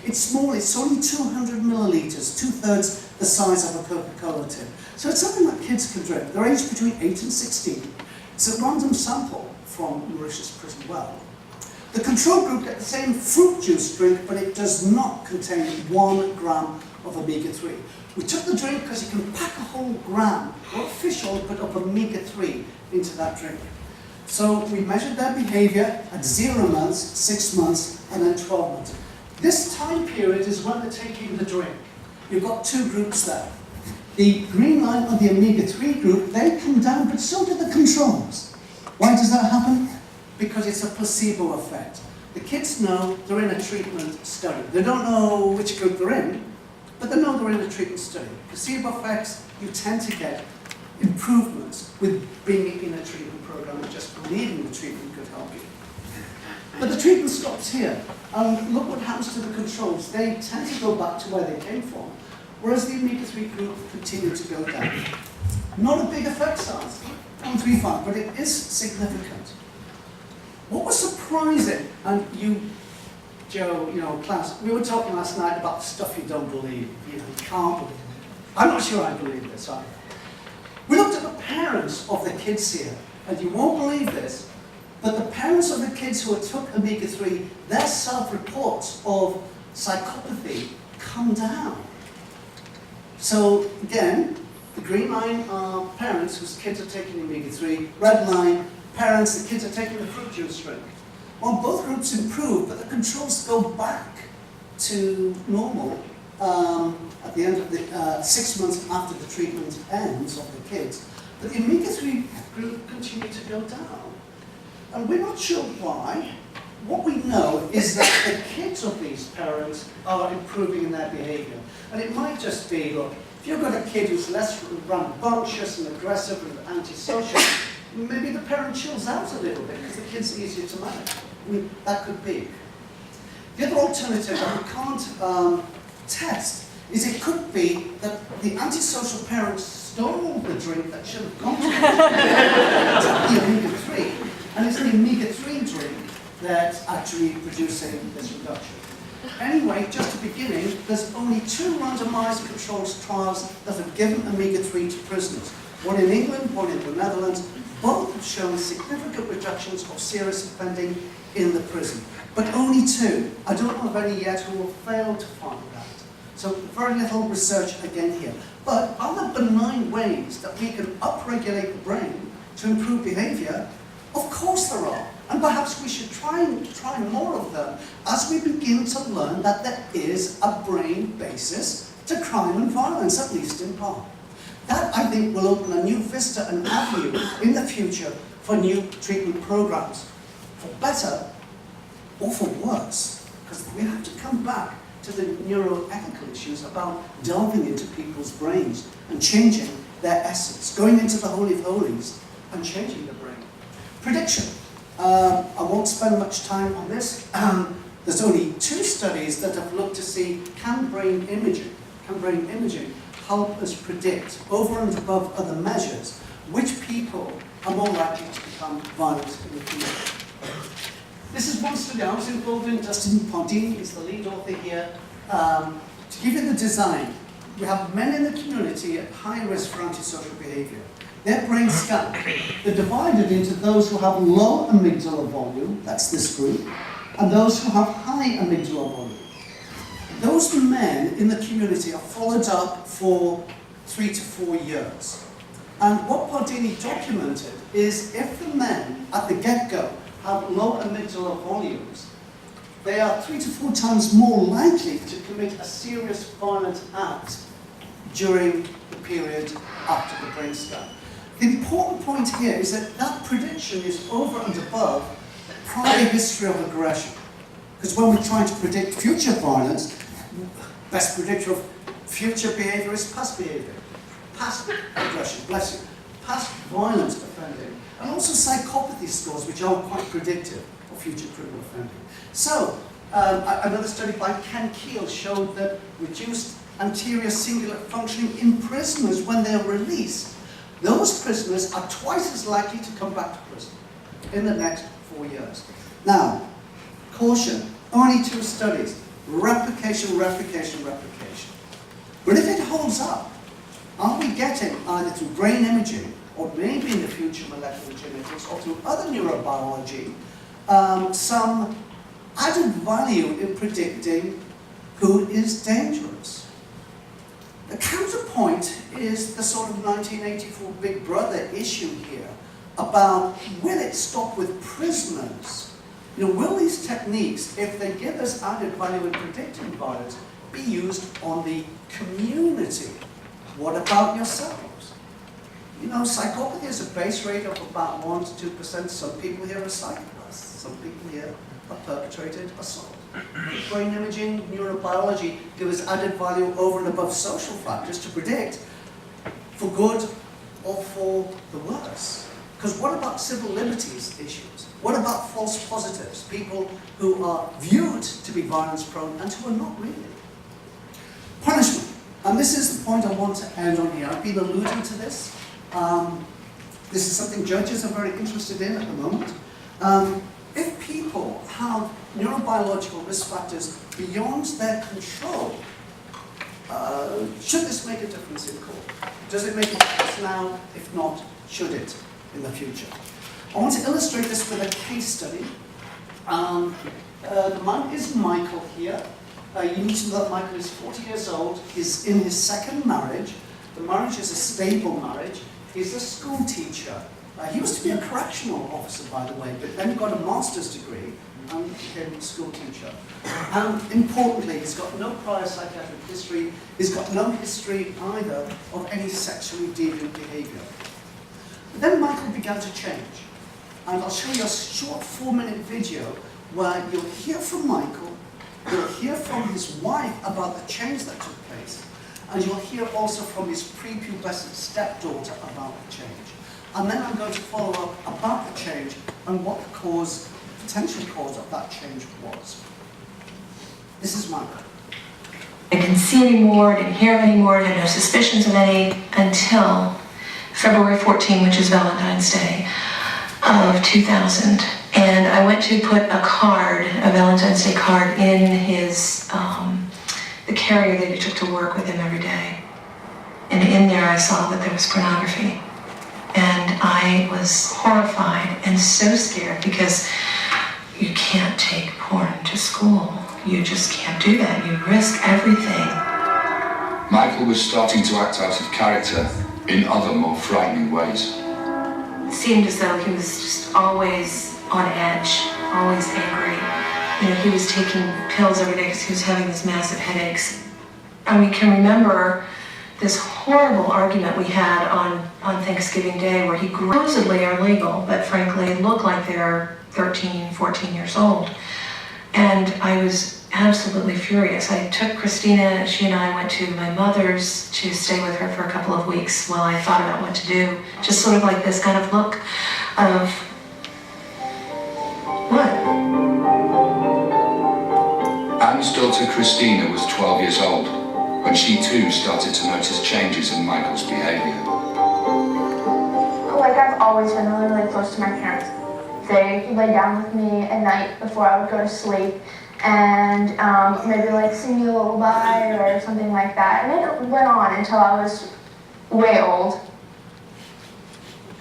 It's small, it's only 200 millilitres, 2/3 the size of a Coca-Cola tin. So it's something that kids can drink. They're aged between 8 and 16. It's a random sample from Mauritius Prison Well. The control group get the same fruit juice drink, but it does not contain 1 gram of omega-3. We took the drink because you can pack a whole gram, not fish oil, but of omega-3 into that drink. So we measured their behaviour at 0 months, 6 months, and then 12 months. This time period is when they're taking the drink. You've got 2 groups there. The green line on the omega-3 group, they come down, but so do the controls. Why does that happen? Because it's a placebo effect. The kids know they're in a treatment study. They don't know which group they're in, but they know they're in a treatment study. Placebo effects, you tend to get improvements with being in a treatment program and just believing the treatment could help you. But the treatment stops here. And look what happens to the controls. They tend to go back to where they came from, whereas the omega-3 group continue to go down. Not a big effect size, 0.35, but it is significant. What was surprising, and you, Joe, class, we were talking last night about the stuff you don't believe, you can't believe it. I'm not sure I believe this either. We looked at the parents of the kids here, and you won't believe this, but the parents of the kids who took omega-3, their self-reports of psychopathy come down. So again, the green line are parents whose kids are taking omega-3, red line, parents, the kids are taking the fruit juice drink. Well, both groups improve, but the controls go back to normal at the end of the 6 months after the treatment ends of the kids. But the omega-3 group continue to go down. And we're not sure why. What we know is that the kids of these parents are improving in their behaviour. And it might just be, look, if you've got a kid who's less rambunctious and aggressive and antisocial, maybe the parent chills out a little bit because the kid's easier to manage. That could be. The other alternative that we can't test is it could be that the antisocial parents stole the drink that should have gone to them. The omega-3. And it's the omega-3 drink that's actually producing this reduction. Anyway, just a beginning, there's only 2 randomized controlled trials that have given omega-3 to prisoners. One in England, one in the Netherlands. Both have shown significant reductions of serious offending in the prison. But only 2. I don't know of any yet who will fail to find that. So very little research again here. But are there benign ways that we can upregulate the brain to improve behaviour? Of course there are. And perhaps we should try more of them as we begin to learn that there is a brain basis to crime and violence, at least in part. That, I think, will open a new vista and avenue in the future for new treatment programs, for better or for worse. Because we have to come back to the neuroethical issues about delving into people's brains and changing their essence, going into the Holy of Holies and changing the brain. Prediction. I won't spend much time on this. There's only 2 studies that have looked to see can brain imaging help us predict, over and above other measures, which people are more likely to become violent in the future. This is one study I was involved in. Dustin Pondini is the lead author here. To give you the design, we have men in the community at high risk for antisocial behaviour. Their brain scan, they're divided into those who have low amygdala volume, that's this group, and those who have high amygdala volume. Those men in the community are followed up for 3 to 4 years. And what Pardini documented is if the men at the get-go have low amygdala volumes, they are 3 to 4 times more likely to commit a serious violent act during the period after the brain scan. The important point here is that that prediction is over and above prior history of aggression. Because when we're trying to predict future violence, best predictor of future behaviour is past behaviour. Past aggression, bless you. Past violent offending. And also psychopathy scores, which are quite predictive of future criminal offending. So, another study by Ken Keel showed that reduced anterior cingulate functioning in prisoners when they're released. Those prisoners are twice as likely to come back to prison in the next 4 years. Now, caution, only 2 studies. replication, replication, replication. But if it holds up, are we getting, either through brain imaging, or maybe in the future molecular genetics, or through other neurobiology, some added value in predicting who is dangerous? The counterpoint is the sort of 1984 Big Brother issue here about, will it stop with prisoners? You know, will these techniques, if they give us added value in predicting violence, be used on the community? What about yourselves? You know, psychopathy has a base rate of about 1 to 2%. Some people here are psychopaths. Some people here have perpetrated assault. Brain imaging, neurobiology give us added value over and above social factors to predict for good or for the worse. Because what about civil liberties issues? What about false positives? People who are viewed to be violence prone and who are not really. Punishment. And this is the point I want to end on here. I've been alluding to this. This is something judges are very interested in at the moment. If people have neurobiological risk factors beyond their control, should this make a difference in court? Does it make a difference now? If not, should it in the future? I want to illustrate this with a case study. The man is Michael here. You need to know that Michael is 40 years old. He's in his second marriage. The marriage is a stable marriage. He's a school teacher. He used to be a correctional officer, by the way, but then he got a master's degree and became a school teacher. And importantly, he's got no prior psychiatric history. He's got no history either of any sexually deviant behavior. But then Michael began to change. And I'll show you a short 4-minute video where you'll hear from Michael, you'll hear from his wife about the change that took place, and you'll hear also from his prepubescent stepdaughter about the change. And then I'm going to follow up about the change and what the cause, potential cause of that change was. This is Michael. I didn't see anymore, didn't hear anymore, had no suspicions of any until February 14, which is Valentine's Day of 2000. And I went to put a card, a Valentine's Day card, in his, the carrier that he took to work with him every day. And in there I saw that there was pornography. And I was horrified and so scared because you can't take porn to school. You just can't do that. You risk everything. Michael was starting to act out of character in other, more frightening ways. It seemed as though he was just always on edge, always angry. You know, he was taking pills every day because he was having these massive headaches. And we can remember this horrible argument we had on Thanksgiving Day where he supposedly are legal, but frankly look like they're 13, 14 years old. And I was absolutely furious. I took Christina, she and I went to my mother's to stay with her for a couple of weeks while I thought about what to do. Just sort of like this kind of look of, what? Anne's daughter Christina was 12 years old when she too started to notice changes in Michael's behavior. Like, I've always been really, really close to my parents. They lay down with me at night before I would go to sleep and maybe like sing me a lullaby or something like that. And it went on until I was way old.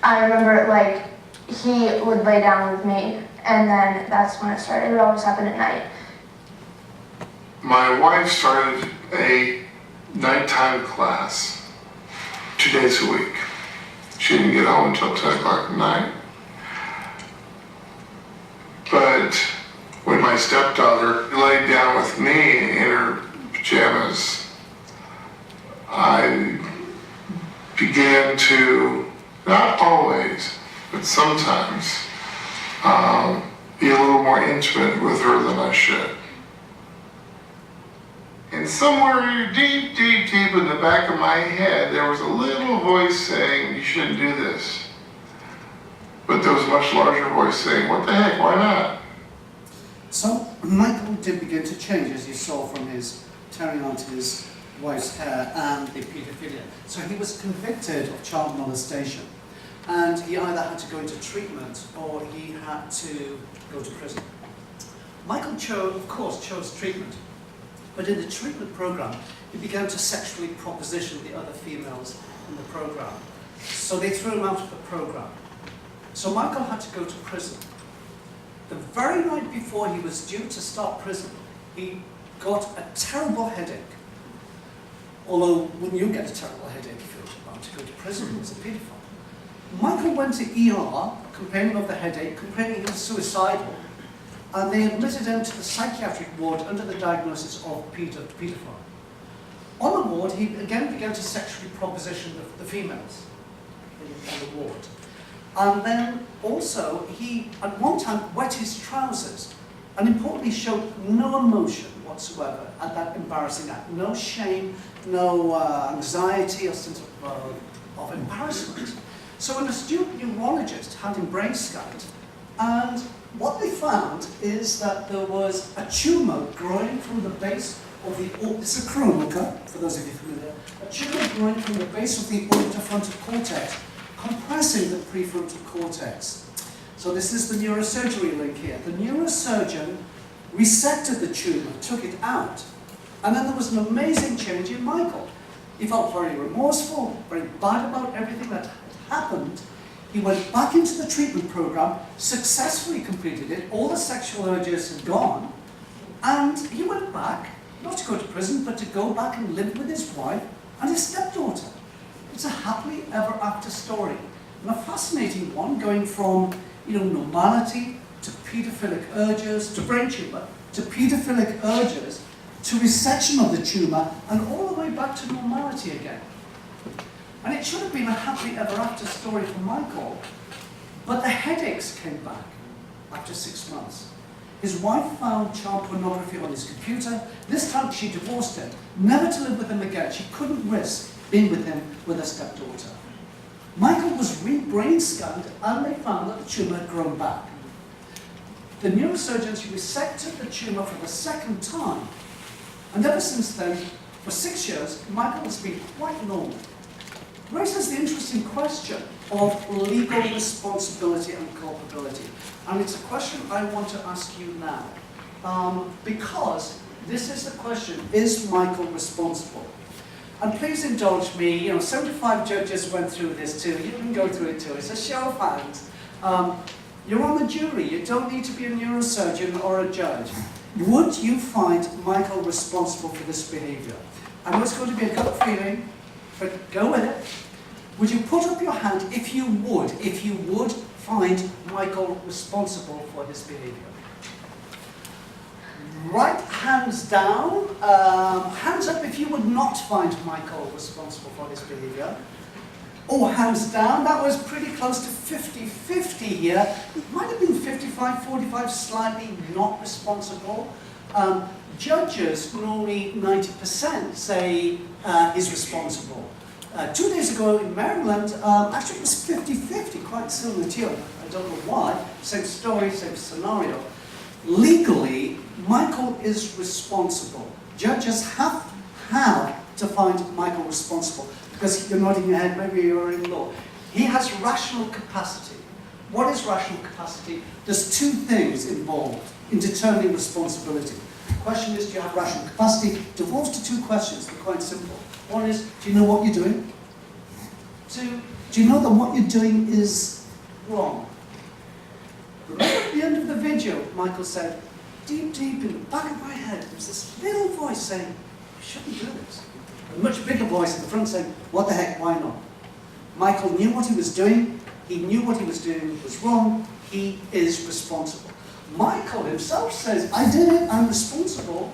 I remember like he would lay down with me and then that's when it started. It would always happen at night. My wife started a nighttime class 2 days a week. She didn't get home until 10 o'clock at night. But when my stepdaughter laid down with me in her pajamas, I began to, not always, but sometimes, be a little more intimate with her than I should. And somewhere deep, deep, deep in the back of my head, there was a little voice saying, you shouldn't do this. But there was a much larger voice saying, what the heck, why not? So Michael did begin to change, as you saw from his tearing onto his wife's hair and the paedophilia. So he was convicted of child molestation. And he either had to go into treatment or he had to go to prison. Michael chose treatment. But in the treatment program, he began to sexually proposition the other females in the program. So they threw him out of the program. So Michael had to go to prison. The very night before he was due to start prison, he got a terrible headache. Although, wouldn't you get a terrible headache if you were about to go to prison as a paedophile? Michael went to ER, complaining of the headache, complaining he was suicidal, and they admitted him to the psychiatric ward under the diagnosis of paedophile. On the ward, he again began to sexually proposition the females on the ward. And then also, he at one time wet his trousers, and importantly showed no emotion whatsoever at that embarrassing act. No shame, no anxiety or sense of embarrassment. So an astute neurologist had him brain scanned, and what they found is that there was a tumour growing from the base of the, it's a chromoca, for those of you familiar, a tumour growing from the base of the orbitofrontal cortex, compressing the prefrontal cortex. So this is the neurosurgery link here. The neurosurgeon resected the tumour, took it out, and then there was an amazing change in Michael. He felt very remorseful, very bad about everything that had happened. He went back into the treatment program, successfully completed it, all the sexual urges had gone, and he went back, not to go to prison, but to go back and live with his wife and his stepdaughter. It's a happily ever after story, and a fascinating one, going from normality to paedophilic urges, to brain tumour, to paedophilic urges, to resection of the tumour, and all the way back to normality again. And it should have been a happily ever after story for Michael, but the headaches came back after 6 months. His wife found child pornography on his computer. This time she divorced him, never to live with him again. She couldn't risk being with him with her stepdaughter. Michael was brain scanned, and they found that the tumour had grown back. The neurosurgeons resected the tumour for the second time, and ever since then, for 6 years, Michael has been quite normal. Raises the interesting question of legal responsibility and culpability. And it's a question I want to ask you now. Because this is the question, is Michael responsible? And please indulge me, 75 judges went through this too. You can go through it too. It's a show of hands. You're on the jury. You don't need to be a neurosurgeon or a judge. Would you find Michael responsible for this behaviour? I know it's going to be a gut feeling, but go with it. Would you put up your hand if you would find Michael responsible for his behaviour? Right, hands down. Hands up if you would not find Michael responsible for his behaviour. Oh, hands down. That was pretty close to 50-50 here. It might have been 55-45, slightly not responsible. Judges, normally 90%, say is responsible. 2 days ago in Maryland, actually it was 50-50, quite similar to you. I don't know why. Same story, same scenario. Legally, Michael is responsible. Judges have to find Michael responsible, because you're nodding your head, maybe you're in law. He has rational capacity. What is rational capacity? There's two things involved in determining responsibility. The question is, do you have rational capacity? Devolves to two questions, they're quite simple. One is, do you know what you're doing? Two, do you know that what you're doing is wrong? Right at the end of the video, Michael said, deep in the back of my head, there was this little voice saying, you shouldn't do this. A much bigger voice in the front saying, what the heck, why not? Michael knew what he was doing. He knew what he was doing was wrong. He is responsible. Michael himself says, I did it, I'm responsible.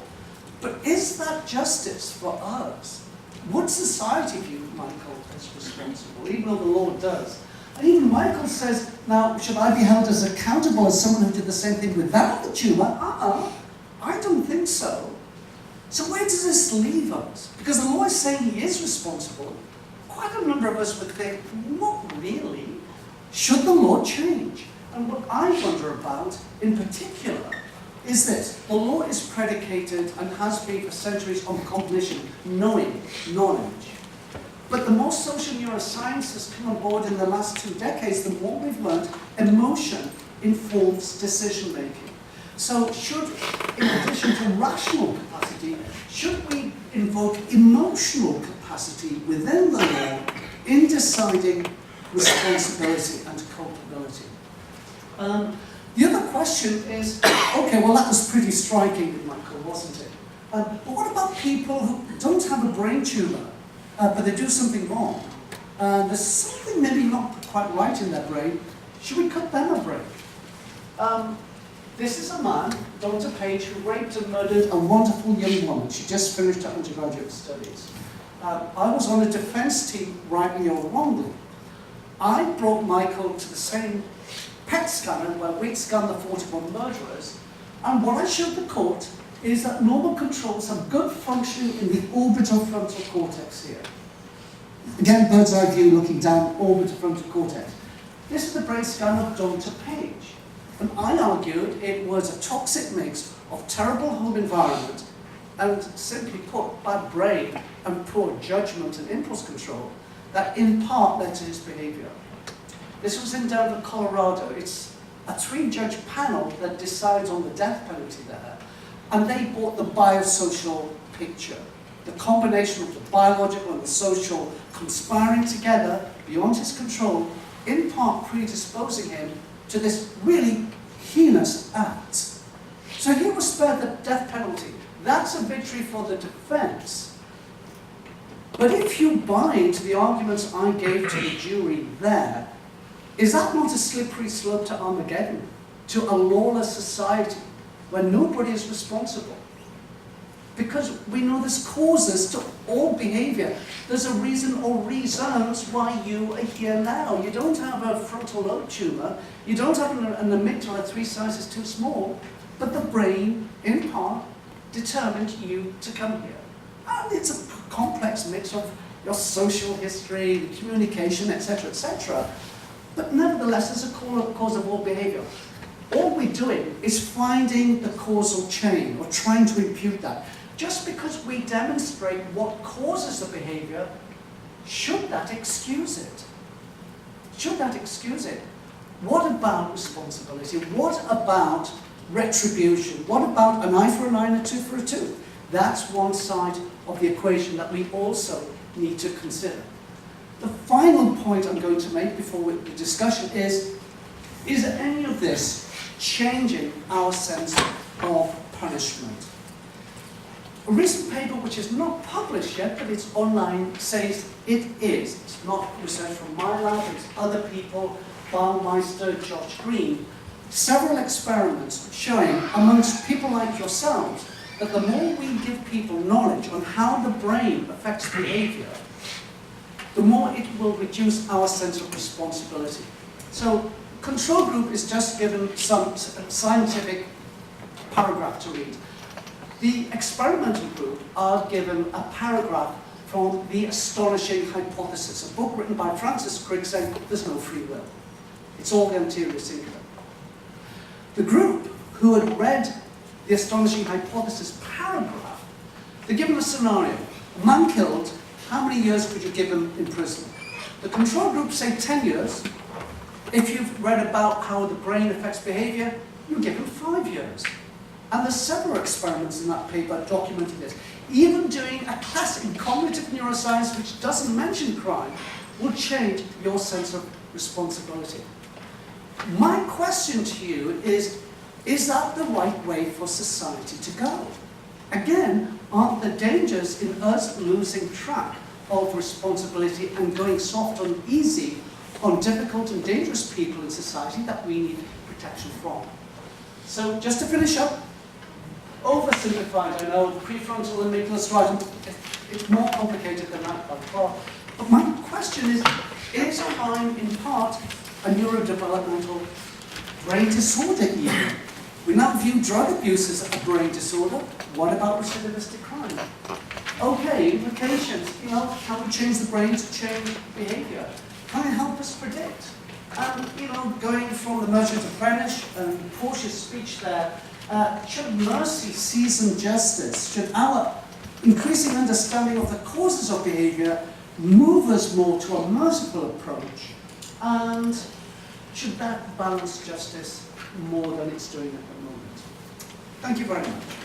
But is that justice for us? Would society view Michael as responsible, even though the law does? And even Michael says, now, should I be held as accountable as someone who did the same thing without the tumour? I don't think so. So where does this leave us? Because the law is saying he is responsible. Quite a number of us would think, not really. Should the law change? And what I wonder about, in particular, is this. The law is predicated and has been for centuries on cognition, knowing, knowledge. But the more social neuroscience has come on board in the last 2 decades, the more we've learned emotion informs decision making. So in addition to rational capacity, should we invoke emotional capacity within the law in deciding responsibility and culpability? The other question is, okay, well that was pretty striking, Michael, wasn't it? But what about people who don't have a brain tumour, but they do something wrong? There's something maybe not quite right in their brain. Should we cut them a break? This is a man, Dr. Page, who raped and murdered a wonderful young woman. She just finished her undergraduate studies. I was on a defence team, rightly or wrongly. I brought Michael to the same PET scanner where we'd scanned the 41 murderers, and what I showed the court is that normal controls have good functioning in the orbitofrontal cortex here. Again, bird's eye view looking down, orbitofrontal cortex. This is the brain scan of Dr. Page. And I argued it was a toxic mix of terrible home environment and, simply put, bad brain and poor judgment and impulse control that in part led to his behaviour. This was in Endowed, Colorado. It's a 3-judge panel that decides on the death penalty there, and they brought the biosocial picture, the combination of the biological and the social conspiring together beyond his control, in part predisposing him to this really heinous act. So he was spared the death penalty. That's a victory for the defense. But if you buy into the arguments I gave to the jury there, is that not a slippery slope to Armageddon, to a lawless society where nobody is responsible? Because we know there's causes to all behaviour. There's a reason or reasons why you are here now. You don't have a frontal lobe tumour, you don't have an amygdala 3 sizes too small, but the brain, in part, determined you to come here. And it's a complex mix of your social history, the communication, etc., etc. But nevertheless, there's a cause of all behaviour. All we're doing is finding the causal chain, or trying to impute that. Just because we demonstrate what causes the behaviour, should that excuse it? Should that excuse it? What about responsibility? What about retribution? What about an eye for an eye and a tooth for a tooth? That's one side of the equation that we also need to consider. The final point I'm going to make before the discussion is any of this changing our sense of punishment? A recent paper, which is not published yet, but it's online, says it is. It's not research from my lab, it's other people, Baumeister, Josh Green. Several experiments showing, amongst people like yourselves, that the more we give people knowledge on how the brain affects behaviour, the more it will reduce our sense of responsibility. So, control group is just given some scientific paragraph to read. The experimental group are given a paragraph from The Astonishing Hypothesis, a book written by Francis Crick saying there's no free will. It's all the anterior cingulate. The group who had read The Astonishing Hypothesis paragraph, they're given a scenario. A man killed, how many years could you give him in prison? The control group say 10 years. If you've read about how the brain affects behaviour, you give him 5 years. And there's several experiments in that paper documenting this. Even doing a class in cognitive neuroscience, which doesn't mention crime, will change your sense of responsibility. My question to you is that the right way for society to go? Again, aren't there dangers in us losing track of responsibility and going soft and easy on difficult and dangerous people in society that we need protection from? So, just to finish up, oversimplified, I know, prefrontal amygdala striatum, it's more complicated than that by far. But my question is crime in part a neurodevelopmental brain disorder even? We now view drug abuse as a brain disorder. What about recidivistic crime? Okay, implications. Can we change the brain to change behaviour? Can it help us predict? And, going from the merchant to Flemish and Portia's speech there, should mercy season justice? Should our increasing understanding of the causes of behaviour move us more to a merciful approach? And should that balance justice more than it's doing at the moment? Thank you very much.